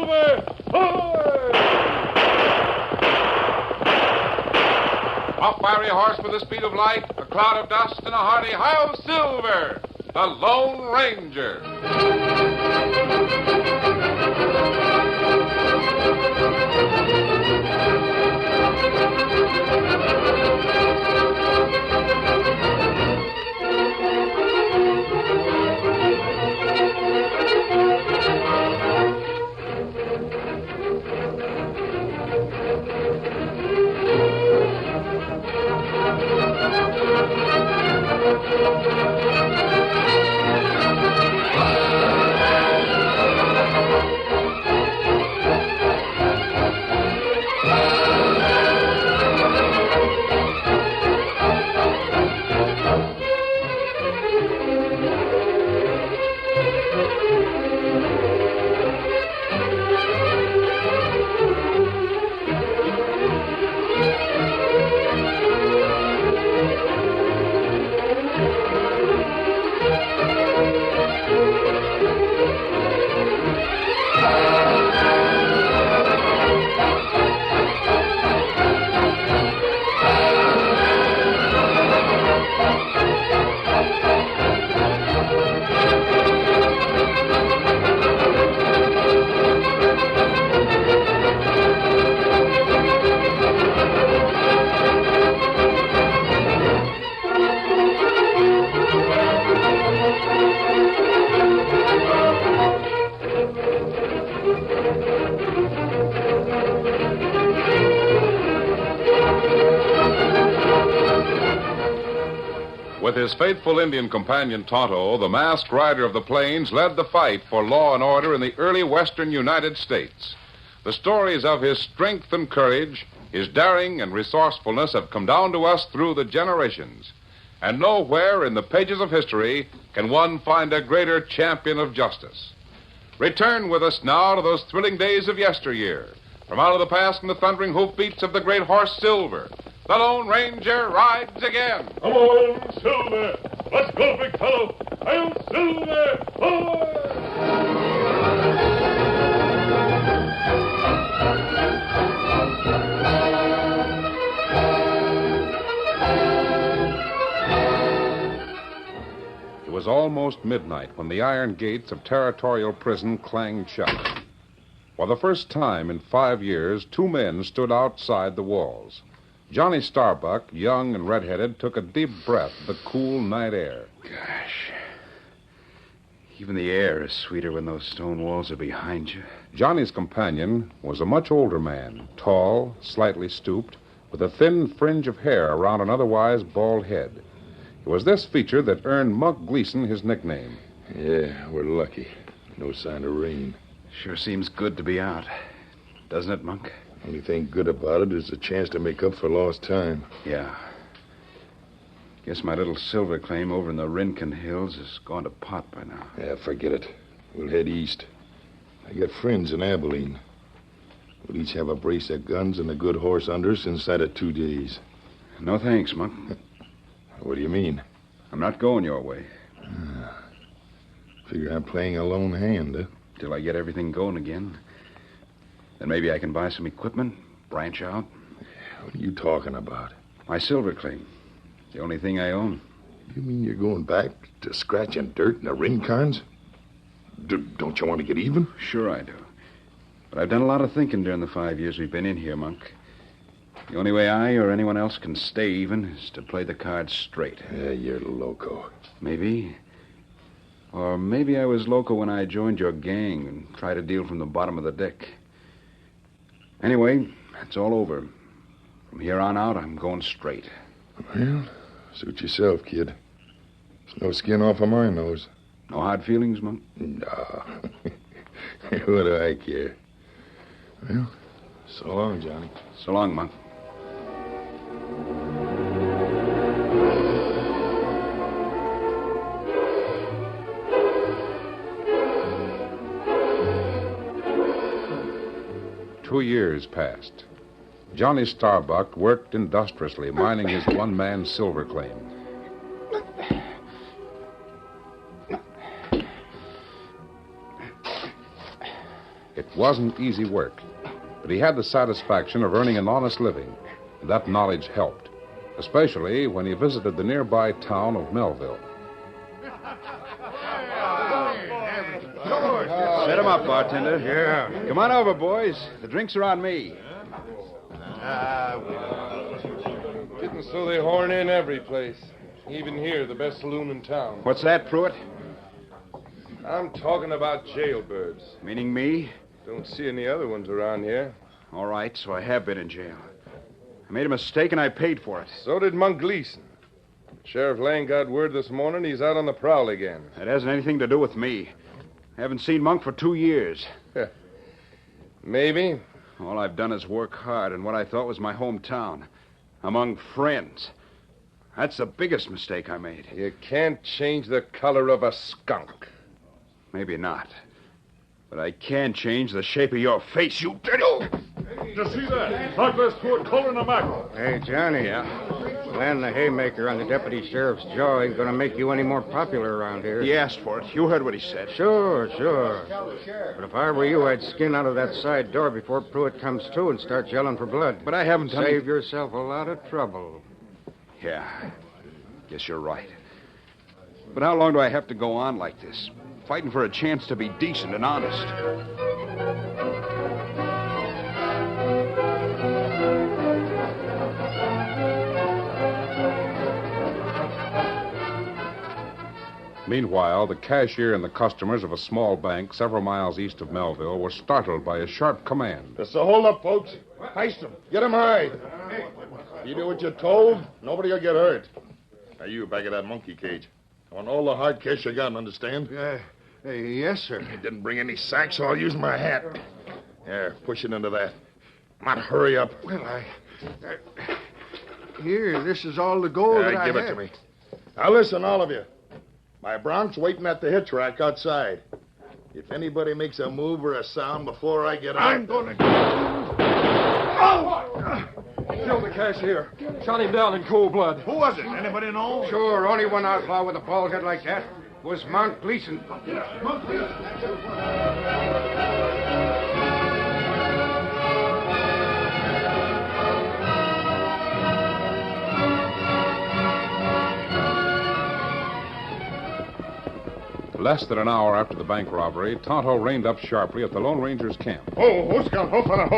Silver! Ahoy! A fiery horse with the speed of light, a cloud of dust, and a hearty Hi-Yo Silver, the Lone Ranger. With his faithful Indian companion Tonto, the masked rider of the plains led the fight for law and order in the early western United States. The stories of his strength and courage, his daring and resourcefulness have come down to us through the generations. And nowhere in the pages of history can one find a greater champion of justice. Return with us now to those thrilling days of yesteryear. From out of the past and the thundering hoofbeats of the great horse Silver, the Lone Ranger rides again. Come on, Silver! Let's go, big fellow! Hi-Yo Silver! It was almost midnight when the iron gates of Territorial Prison clanged shut. For the first time in 5 years, 2 men stood outside the walls. Johnny Starbuck, young and red-headed, took a deep breath of the cool night air. Gosh. Even the air is sweeter when those stone walls are behind you. Johnny's companion was a much older man, tall, slightly stooped, with a thin fringe of hair around an otherwise bald head. It was this feature that earned Monk Gleason his nickname. Yeah, we're lucky. No sign of rain. Sure seems good to be out. Doesn't it, Monk? Only thing good about it is a chance to make up for lost time. Yeah. Guess my little silver claim over in the Rincon Hills has gone to pot by now. Yeah, forget it. We'll head east. I got friends in Abilene. We'll each have a brace of guns and a good horse under us inside of 2 days. No thanks, Monk. What do you mean? I'm not going your way. Figure I'm playing a lone hand, huh? Till I get everything going again. Then maybe I can buy some equipment, branch out. What are you talking about? My silver claim. The only thing I own. You mean you're going back to scratching dirt in the Rincons? Don't you want to get even? Sure I do. But I've done a lot of thinking during the 5 years we've been in here, Monk. The only way I or anyone else can stay even is to play the cards straight. Yeah, you're loco. Maybe. Or maybe I was loco when I joined your gang and tried to deal from the bottom of the deck. Anyway, it's all over. From here on out, I'm going straight. Well, suit yourself, kid. There's no skin off of my nose. No hard feelings, Monk? No. What do I care? Well, so long, Johnny. So long, Monk. Two years passed. Johnny Starbuck worked industriously, mining his one-man silver claim. It wasn't easy work, but he had the satisfaction of earning an honest living, and that knowledge helped, especially when he visited the nearby town of Melville. Set him up, bartender. Yeah. Come on over, boys. The drinks are on me. Getting so they horn in every place. Even here, the best saloon in town. What's that, Pruitt? I'm talking about jailbirds. Meaning me? Don't see any other ones around here. All right, so I have been in jail. I made a mistake and I paid for it. So did Monk Gleason. Sheriff Lane got word this morning he's out on the prowl again. That hasn't anything to do with me. I haven't seen Monk for 2 years. Maybe. All I've done is work hard in what I thought was my hometown. Among friends. That's the biggest mistake I made. You can't change the color of a skunk. Maybe not. But I can change the shape of your face, you dirty... Did you see that? Douglas poured coal in a mackerel. Hey, Johnny. Yeah? Landing the haymaker on the deputy sheriff's jaw ain't gonna make you any more popular around here. He asked for it. You heard what he said. Sure. But if I were you, I'd skin out of that side door before Pruitt comes to and starts yelling for blood. But I haven't done... Save yourself a lot of trouble. Yeah. Guess you're right. But how long do I have to go on like this? Fighting for a chance to be decent and honest. Meanwhile, the cashier and the customers of a small bank several miles east of Melville were startled by a sharp command. Just a hold up, folks. Heist him. Get him high. You do what you're told, nobody will get hurt. Now, you back of that monkey cage. I want all the hard cash you got, understand? Yes, sir. I didn't bring any sacks, so I'll use my hat. There, push it into that. Come on, hurry up. Well, Here, this is all the gold that I give have. it to me. Now, listen, all of you. My bronc's waiting at the hitch rack outside. If anybody makes a move or a sound before I get out... I'm gonna... Kill the cashier. Shot him down in cold blood. Who was it? Anybody know? Sure, only one outlaw with a bald head like that was Monk Gleason. Less than an hour after the bank robbery, Tonto reined up sharply at the Lone Ranger's camp. Oh, Scout. Oh, fella.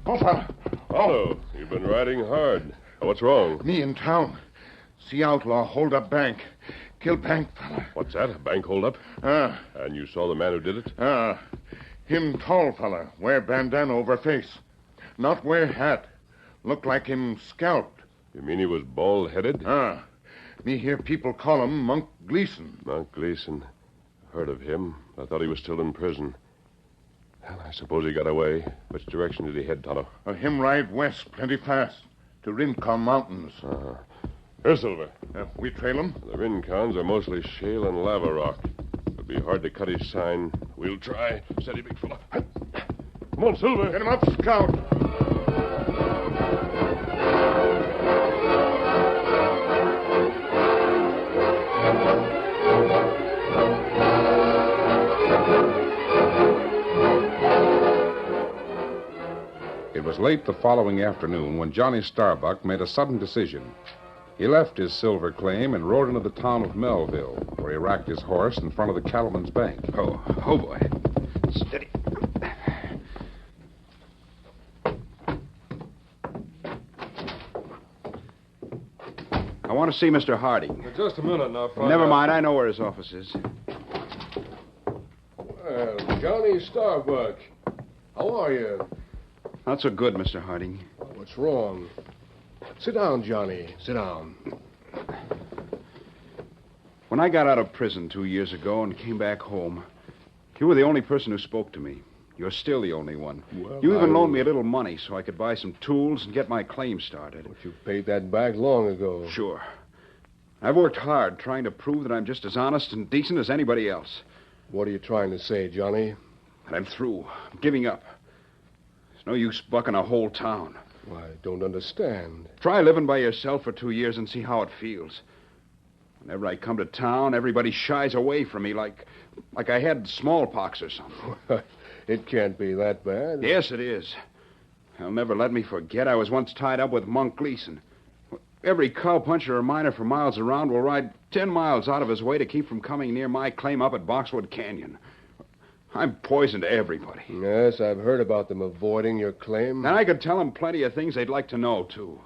Oh, fella. Oh, you've been riding hard. What's wrong? Me in town. See outlaw hold up bank. Kill bank fella. What's that? A bank holdup? And you saw the man who did it? Him tall fella. Wear bandana over face. Not wear hat. Look like him scalped. You mean he was bald-headed? Me hear people call him Monk Gleason. Monk Gleason. Heard of him. I thought he was still in prison. Well, I suppose he got away. Which direction did he head, Tonto? Him ride west plenty fast to Rincon Mountains. Here, Silver. We trail him? The Rincons are mostly shale and lava rock. It'd be hard to cut his sign. We'll try. Steady, big fella. Come on, Silver. Get him up, Scout. It was late the following afternoon when Johnny Starbuck made a sudden decision. He left his silver claim and rode into the town of Melville, where he racked his horse in front of the cattleman's bank. Oh, boy. Steady. I want to see Mr. Harding. Just a minute now, Father. Never mind, I know where his office is. Well, Johnny Starbuck. How are you? Not so good, Mr. Harding. What's wrong? Sit down, Johnny. Sit down. When I got out of prison 2 years ago and came back home, you were the only person who spoke to me. You're still the only one. Well, you even loaned me a little money so I could buy some tools and get my claim started. But you paid that back long ago. Sure. I've worked hard trying to prove that I'm just as honest and decent as anybody else. What are you trying to say, Johnny? And I'm through. I'm giving up. There's no use bucking a whole town. I don't understand. Try living by yourself for 2 years and see how it feels. Whenever I come to town, everybody shies away from me like I had smallpox or something. It can't be that bad. Yes, it is. They'll never let me forget I was once tied up with Monk Gleason. Every cowpuncher or miner for miles around will ride 10 miles out of his way to keep from coming near my claim up at Boxwood Canyon. I'm poison to everybody. Yes, I've heard about them avoiding your claim. And I could tell them plenty of things they'd like to know, too.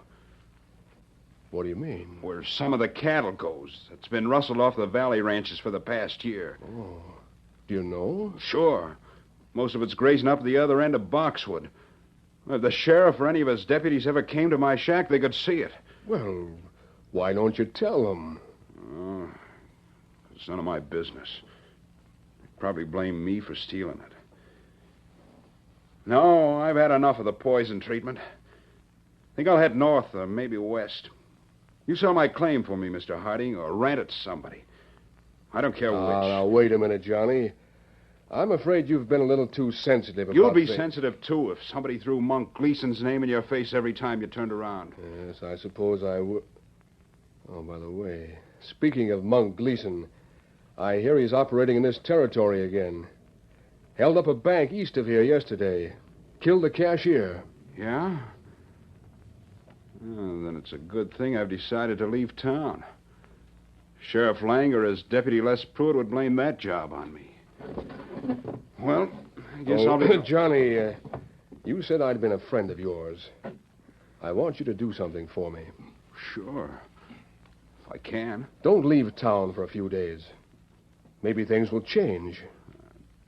What do you mean? Where some of the cattle goes that's been rustled off the valley ranches for the past year. Oh, do you know? Sure. Most of it's grazing up the other end of Boxwood. If the sheriff or any of his deputies ever came to my shack, they could see it. Well, why don't you tell them? It's none of my business. They'd probably blame me for stealing it. No, I've had enough of the poison treatment. Think I'll head north or maybe west. You sell my claim for me, Mr. Harding, or rent it to somebody. I don't care which. Now, wait a minute, Johnny. I'm afraid you've been a little too sensitive about You'll be things. sensitive, too, if somebody threw Monk Gleason's name in your face every time you turned around. Yes, I suppose I would. Oh, by the way, speaking of Monk Gleason, I hear he's operating in this territory again. Held up a bank east of here yesterday. Killed the cashier. Yeah? Oh, then it's a good thing I've decided to leave town. Sheriff Lang or his deputy Les Pruitt would blame that job on me. Well, I guess I'll be... Johnny, you said I'd been a friend of yours. I want you to do something for me. Sure. If I can. Don't leave town for a few days. Maybe things will change.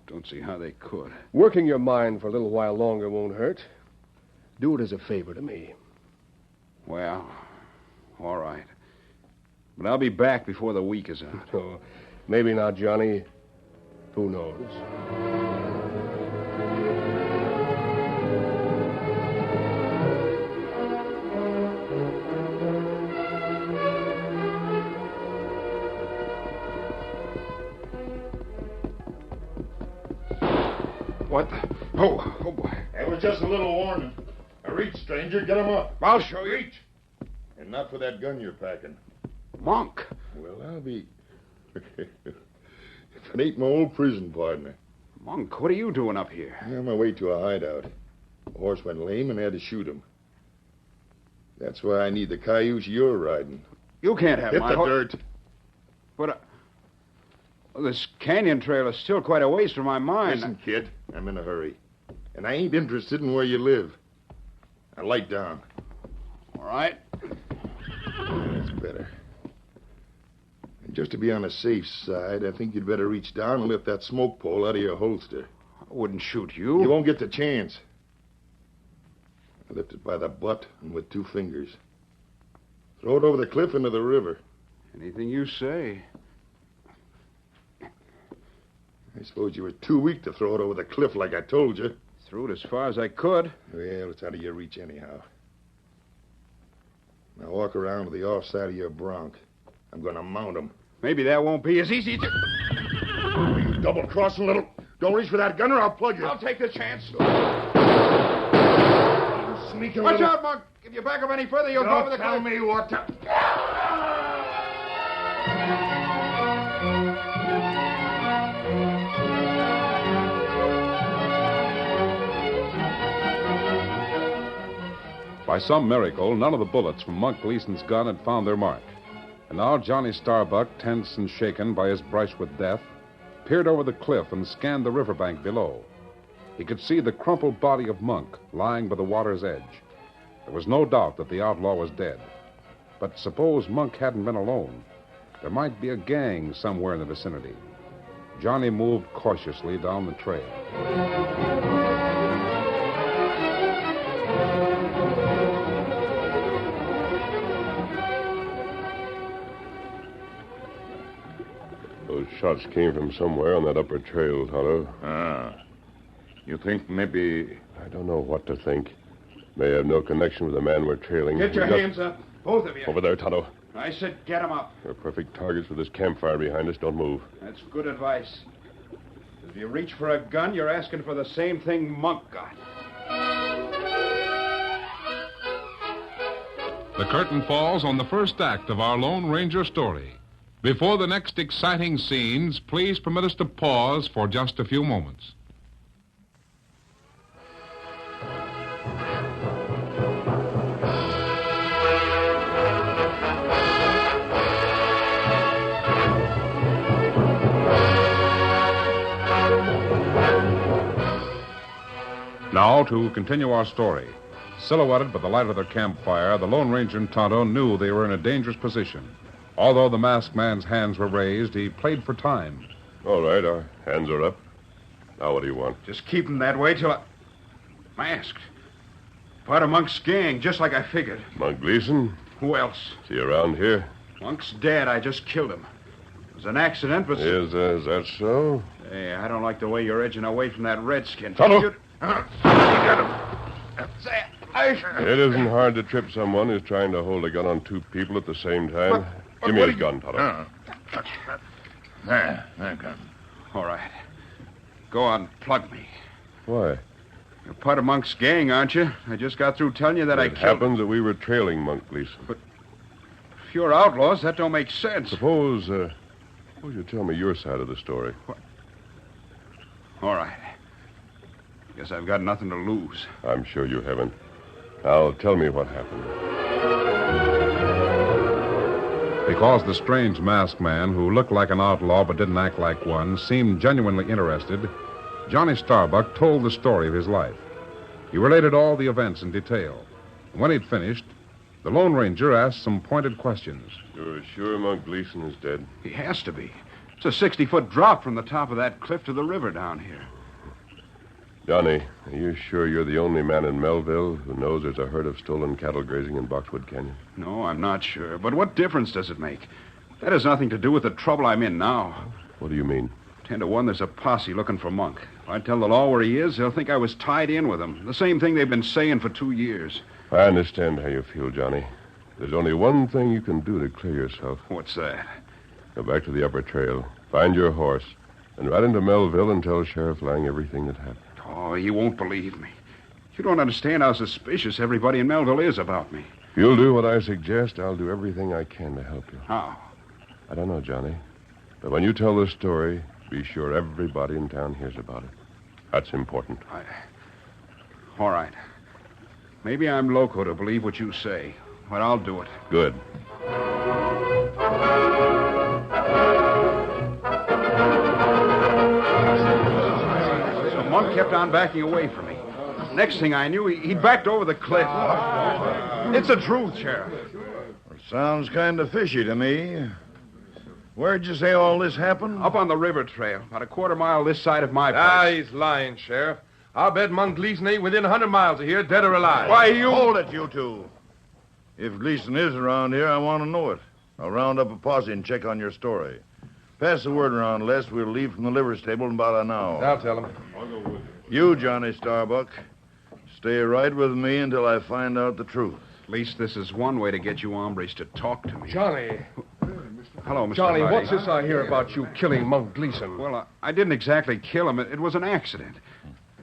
Don't see how they could. Working your mind for a little while longer won't hurt. Do it as a favor to me. Well, all right. But I'll be back before the week is out. Oh, maybe not, Johnny. Who knows? What the... Oh, boy. It was just a little warning. Now reach, stranger. Get him up. I'll show you. Reach. And not for that gun you're packing. Monk. Well, I'll be... if it ain't my old prison partner. Monk, what are you doing up here? I'm on my way to a hideout. The horse went lame and I had to shoot him. That's why I need the cayuse you're riding. You can't have Hit my the horse. dirt. But, well, this canyon trail is still quite a ways from my mine. Listen, kid, I'm in a hurry. And I ain't interested in where you live. Now, light down. All right. That's better. And just to be on the safe side, I think you'd better reach down and lift that smoke pole out of your holster. I wouldn't shoot you. You won't get the chance. I lift it by the butt and with 2 fingers. Throw it over the cliff into the river. Anything you say. I suppose you were too weak to throw it over the cliff like I told you. Threw it as far as I could. Well, it's out of your reach anyhow. Now walk around to the off side of your bronc. I'm going to mount him. Maybe that won't be as easy to... Are you double-crossing, little... Don't reach for that gun or I'll plug you. I'll take the chance. You sneaking Watch little... out, Monk. If you back up any further, you'll go over the Don't tell cliff. me what to... By some miracle, none of the bullets from Monk Gleason's gun had found their mark. And now Johnny Starbuck, tense and shaken by his brush with death, peered over the cliff and scanned the riverbank below. He could see the crumpled body of Monk lying by the water's edge. There was no doubt that the outlaw was dead. But suppose Monk hadn't been alone. There might be a gang somewhere in the vicinity. Johnny moved cautiously down the trail. Those shots came from somewhere on that upper trail, Tonto. Ah. You think maybe... I don't know what to think. May have no connection with the man we're trailing. Get your hands up, both of you. Over there, Tonto. I said get them up. They're perfect targets for this campfire behind us. Don't move. That's good advice. If you reach for a gun, you're asking for the same thing Monk got. The curtain falls on the first act of our Lone Ranger story. Before the next exciting scenes, please permit us to pause for just a few moments. Now, to continue our story. Silhouetted by the light of their campfire, the Lone Ranger and Tonto knew they were in a dangerous position. Although the masked man's hands were raised, he played for time. All right, our hands are up. Now what do you want? Just keep him that way till I... Masked. Part of Monk's gang, just like I figured. Monk Gleason? Who else? Is he around here? Monk's dead. I just killed him. It was an accident, but... Is that so? Hey, I don't like the way you're edging away from that redskin. Tonto! You got him. It isn't hard to trip someone who's trying to hold a gun on two people at the same time. Give me his gun, Tonto. There, gun. All right. Go on, plug me. Why? You're part of Monk's gang, aren't you? I just got through telling you that I It killed him. happens that we were trailing Monk Gleason. But if you're outlaws, that don't make sense. Suppose you tell me your side of the story. All right. Guess I've got nothing to lose. I'm sure you haven't. Now, tell me what happened. Because the strange masked man, who looked like an outlaw but didn't act like one, seemed genuinely interested, Johnny Starbuck told the story of his life. He related all the events in detail. And when he'd finished, the Lone Ranger asked some pointed questions. You're sure Monk Gleason is dead? He has to be. It's a 60-foot drop from the top of that cliff to the river down here. Johnny, are you sure you're the only man in Melville who knows there's a herd of stolen cattle grazing in Boxwood Canyon? No, I'm not sure. But what difference does it make? That has nothing to do with the trouble I'm in now. What do you mean? 10 to 1, there's a posse looking for Monk. If I tell the law where he is, they'll think I was tied in with him. The same thing they've been saying for 2 years. I understand how you feel, Johnny. There's only one thing you can do to clear yourself. What's that? Go back to the upper trail, find your horse, and ride into Melville and tell Sheriff Lang everything that happened. Oh, he won't believe me. You don't understand how suspicious everybody in Melville is about me. If you'll do what I suggest, I'll do everything I can to help you. How? I don't know, Johnny. But when you tell the story, be sure everybody in town hears about it. That's important. All right. Maybe I'm loco to believe what you say, but I'll do it. Good. Monk kept on backing away from me. Next thing I knew, he backed over the cliff. It's the truth, Sheriff. Sounds kind of fishy to me. Where'd you say all this happened? Up on the river trail, about a quarter mile this side of my place. He's lying, Sheriff. I'll bet Monk Gleason ain't within 100 miles of here, dead or alive. Why, you... Hold it, you two. If Gleason is around here, I want to know it. I'll round up a posse and check on your story. Pass the word around, Les. We'll leave from the liver stable in about an hour. I'll tell him. You, Johnny Starbuck, stay right with me until I find out the truth. At least this is one way to get you hombres to talk to me. Johnny. Hello, Mr. Johnny, Hardy. what's this I hear about you killing Monk Gleason? Well, I didn't exactly kill him. It was an accident.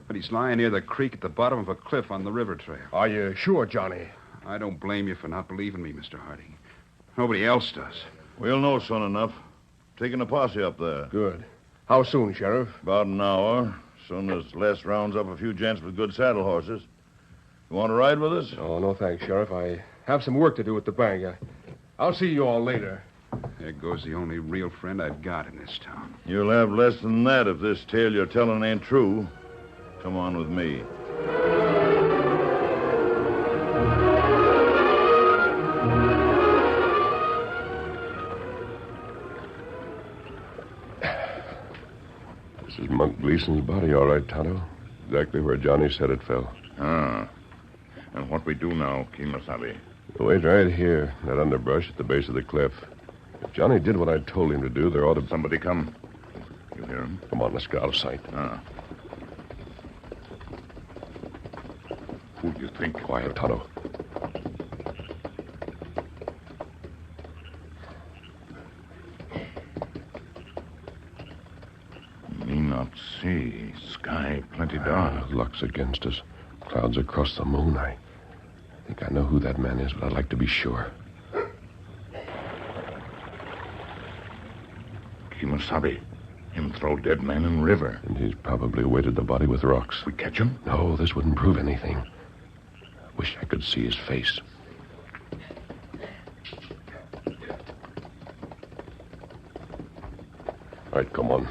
But he's lying near the creek at the bottom of a cliff on the river trail. Are you sure, Johnny? I don't blame you for not believing me, Mr. Harding. Nobody else does. We'll know soon enough. Taking a posse up there. Good. How soon, Sheriff? About an hour. Soon as Les rounds up a few gents with good saddle horses. You want to ride with us? Oh, no thanks, Sheriff. I have some work to do at the bank. I'll see you all later. There goes the only real friend I've got in this town. You'll have less than that if this tale you're telling ain't true. Come on with me. This is Monk Gleason's body, all right, Tonto. Exactly where Johnny said it fell. Ah. And what we do now, Kimasabi? Wait right here, that underbrush at the base of the cliff. If Johnny did what I told him to do, there ought to... Somebody come. You hear him? Come on, let's get out of sight. Ah. Who do you think? Quiet, Tonto. Me not see. Sky plenty dark. Luck's against us. Clouds across the moon. I think I know who that man is, but I'd like to be sure. Kimasabi. Him throw dead man in river. And he's probably weighted the body with rocks. We catch him? No, this wouldn't prove anything. I wish I could see his face. All right, come on.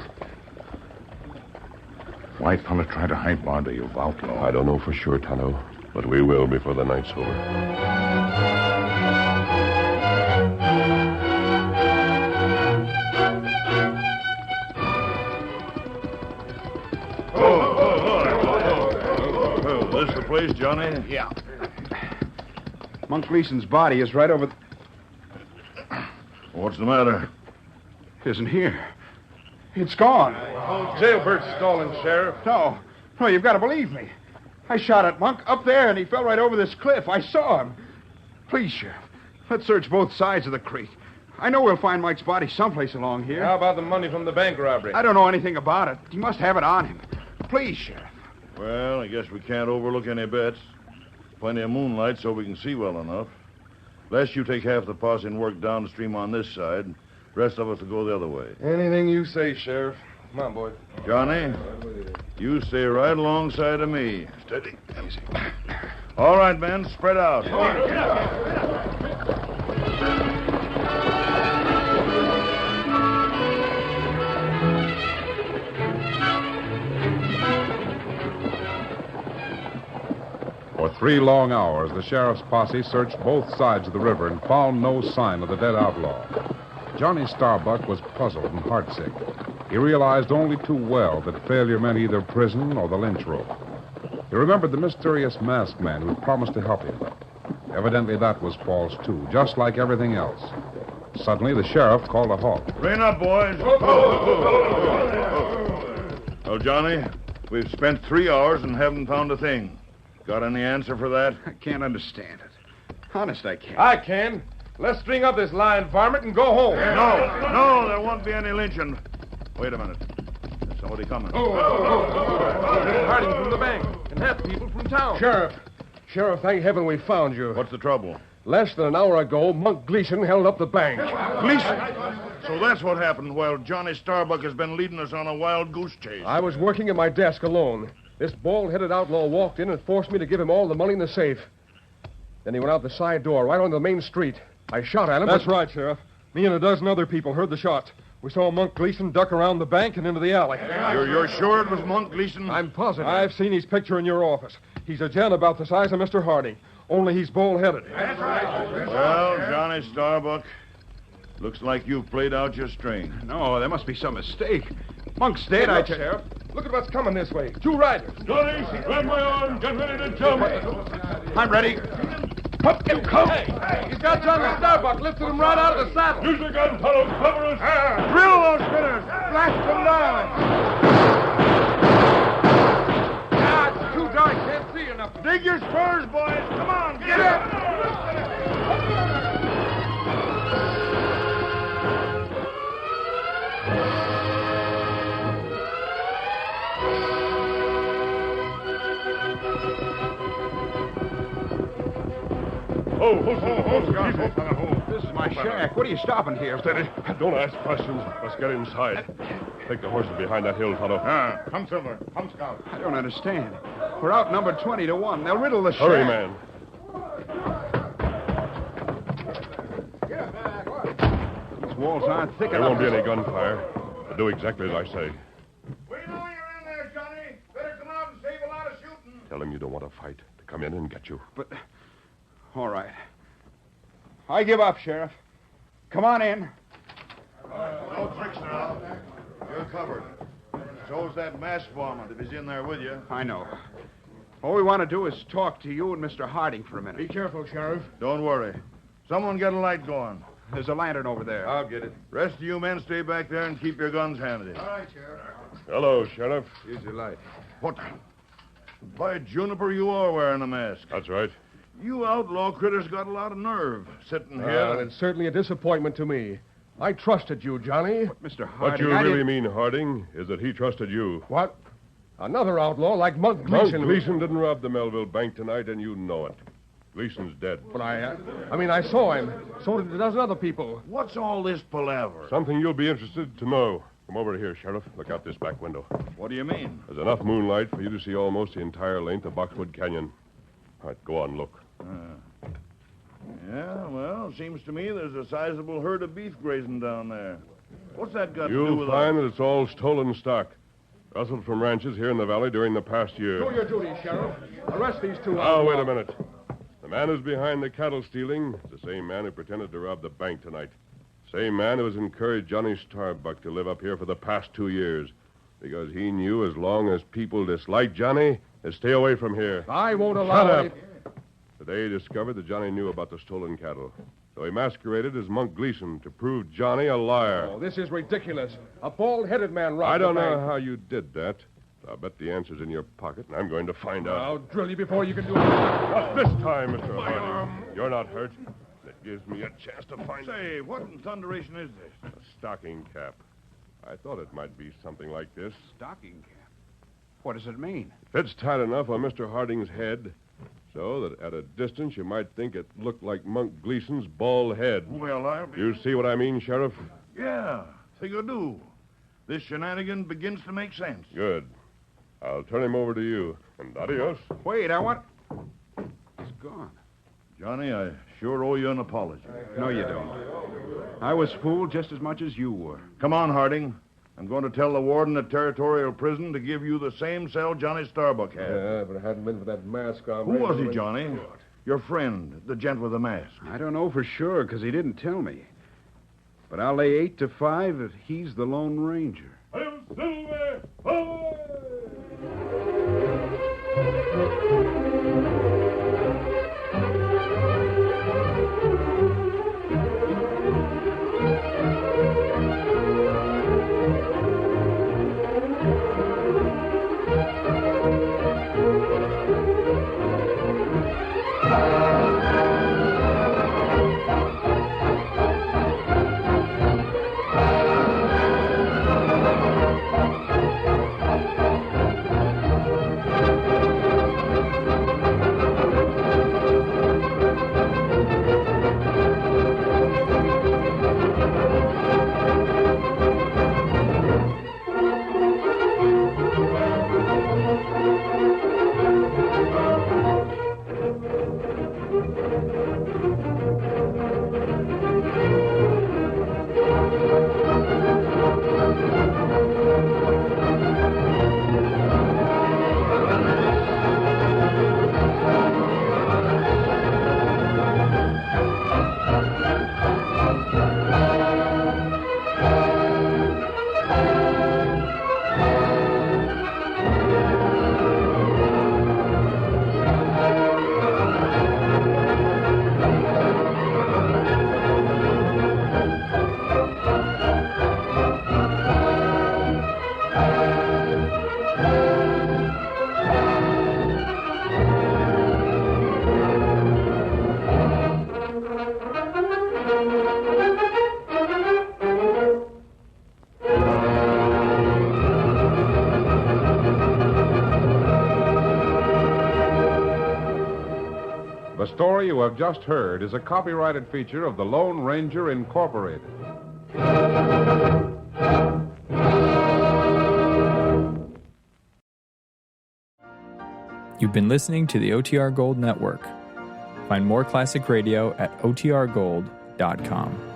Why fella try to hide body of outlaw? I don't know for sure, Tonto, but we will before the night's over. This the place, Johnny? Yeah. Monk Gleason's body is right over... What's the matter? It isn't here. It's gone. Jailbird's stalling, Sheriff. No, you've got to believe me. I shot at Monk up there, and he fell right over this cliff. I saw him. Please, Sheriff, let's search both sides of the creek. I know we'll find Mike's body someplace along here. How about the money from the bank robbery? I don't know anything about it. He must have it on him. Please, Sheriff. Well, I guess we can't overlook any bets. Plenty of moonlight so we can see well enough. Lest you take half the posse and work downstream on this side. The rest of us will go the other way. Anything you say, Sheriff. Come on, boy. Johnny, you stay right alongside of me. Steady. Easy. All right, men, spread out. For 3 long hours, the sheriff's posse searched both sides of the river and found no sign of the dead outlaw. Johnny Starbuck was puzzled and heartsick. He realized only too well that failure meant either prison or the lynch rope. He remembered the mysterious masked man who promised to help him. Evidently, that was false, too, just like everything else. Suddenly, the sheriff called a halt. Rein up, boys. Well, Johnny, we've spent 3 hours and haven't found a thing. Got any answer for that? I can't understand it. Honest, I can't. I can. Let's string up this lying varmint and go home. No, there won't be any lynching. Wait a minute. There's somebody coming. Harding from the bank and half the people from town. Sheriff, thank heaven we found you. What's the trouble? Less than an hour ago, Monk Gleason held up the bank. Gleason? So that's what happened while Johnny Starbuck has been leading us on a wild goose chase. I was working at my desk alone. This bald-headed outlaw walked in and forced me to give him all the money in the safe. Then he went out the side door, right onto the main street. I shot at him. That's right, Sheriff. Me and a dozen other people heard the shots. We saw Monk Gleason duck around the bank and into the alley. You're sure it was Monk Gleason? I'm positive. I've seen his picture in your office. He's a gent about the size of Mr. Harding, only he's bald-headed. Well, Johnny Starbuck, looks like you've played out your string. No, there must be some mistake. Monk's dead, Look, Sheriff. Look at what's coming this way. 2 riders. Johnny, grab my arm. Get ready to jump. I'm ready. Up you come. Hey, he's got Johnny Starbuck lifting him right out of the saddle. Use your gun, fellows. Cover us. Drill those critters. Blast them down. It's too dark. Can't see enough. Dig your spurs, boys. Come on, get up. This is my shack. What are you stopping here? Steady. Don't ask questions. Let's get inside. Take the horses behind that hill, Tonto. Come, Silver. Come, Scout. I don't understand. We're outnumbered 20 to 1. They'll riddle the shack. Hurry, man. These walls aren't thick There enough. won't be any gunfire. But do exactly as I say. We know you're in there, Johnny. Better come out and save a lot of shooting. Tell him you don't want to fight. To come in and get you. But, all right. I give up, Sheriff. Come on in. No tricks now. You're covered. So's that mask varmint if he's in there with you. I know. All we want to do is talk to you and Mr. Harding for a minute. Be careful, Sheriff. Don't worry. Someone get a light going. There's a lantern over there. I'll get it. Rest of you men stay back there and keep your guns handy. All right, Sheriff. Hello, Sheriff. Use your light. What? By Juniper, you are wearing a mask. That's right. You outlaw critters got a lot of nerve sitting here. Well, it's certainly a disappointment to me. I trusted you, Johnny. But, Mr. What Harding, you I really didn't... mean, Harding, is that he trusted you. What? Another outlaw like Monk Monk Gleason. Gleason didn't rob the Melville Bank tonight, and you know it. Gleason's dead. But I saw him. So did a dozen other people. What's all this palaver? Something you'll be interested to know. Come over here, Sheriff. Look out this back window. What do you mean? There's enough moonlight for you to see almost the entire length of Boxwood Canyon. All right, go on, look. Yeah, well, seems to me there's a sizable herd of beef grazing down there. What's that got to do You'll with find that it's all stolen stock. Rustled from ranches here in the valley during the past year. Do your duty, Sheriff. Arrest these two. Oh, wait a minute. The man who's behind the cattle stealing is the same man who pretended to rob the bank tonight. Same man who has encouraged Johnny Starbuck to live up here for the past 2 years. Because he knew as long as people dislike Johnny, they'd stay away from here. I won't allow Shut it. up. Today he discovered that Johnny knew about the stolen cattle. So he masqueraded as Monk Gleason to prove Johnny a liar. Oh, this is ridiculous. A bald-headed man robbed I don't the know bank. how you did that. I'll bet the answer's in your pocket, and I'm going to find out. I'll drill you before you can do it. Not this time, Mr. Harding. You're not hurt. That gives me a chance to find out. Say, what in thunderation is this? A stocking cap. I thought it might be something like this. Stocking cap. What does it mean? Fits tight enough on Mr. Harding's head so that at a distance you might think it looked like Monk Gleason's bald head. Well, I'll be... You see what I mean, Sheriff? Yeah, think I do. This shenanigan begins to make sense. Good. I'll turn him over to you. And adios. Wait, I want... He's gone. Johnny, I sure owe you an apology. No, you don't. I was fooled just as much as you were. Come on, Harding. I'm going to tell the warden at Territorial Prison to give you the same cell Johnny Starbuck had. Yeah, but it hadn't been for that mask on. Who was he, Johnny? Your friend, the gent with the mask. I don't know for sure because he didn't tell me. But I'll lay 8 to 5 that he's the Lone Ranger. The story you have just heard is a copyrighted feature of the Lone Ranger Incorporated. You've been listening to the OTR Gold Network. Find more classic radio at otrgold.com.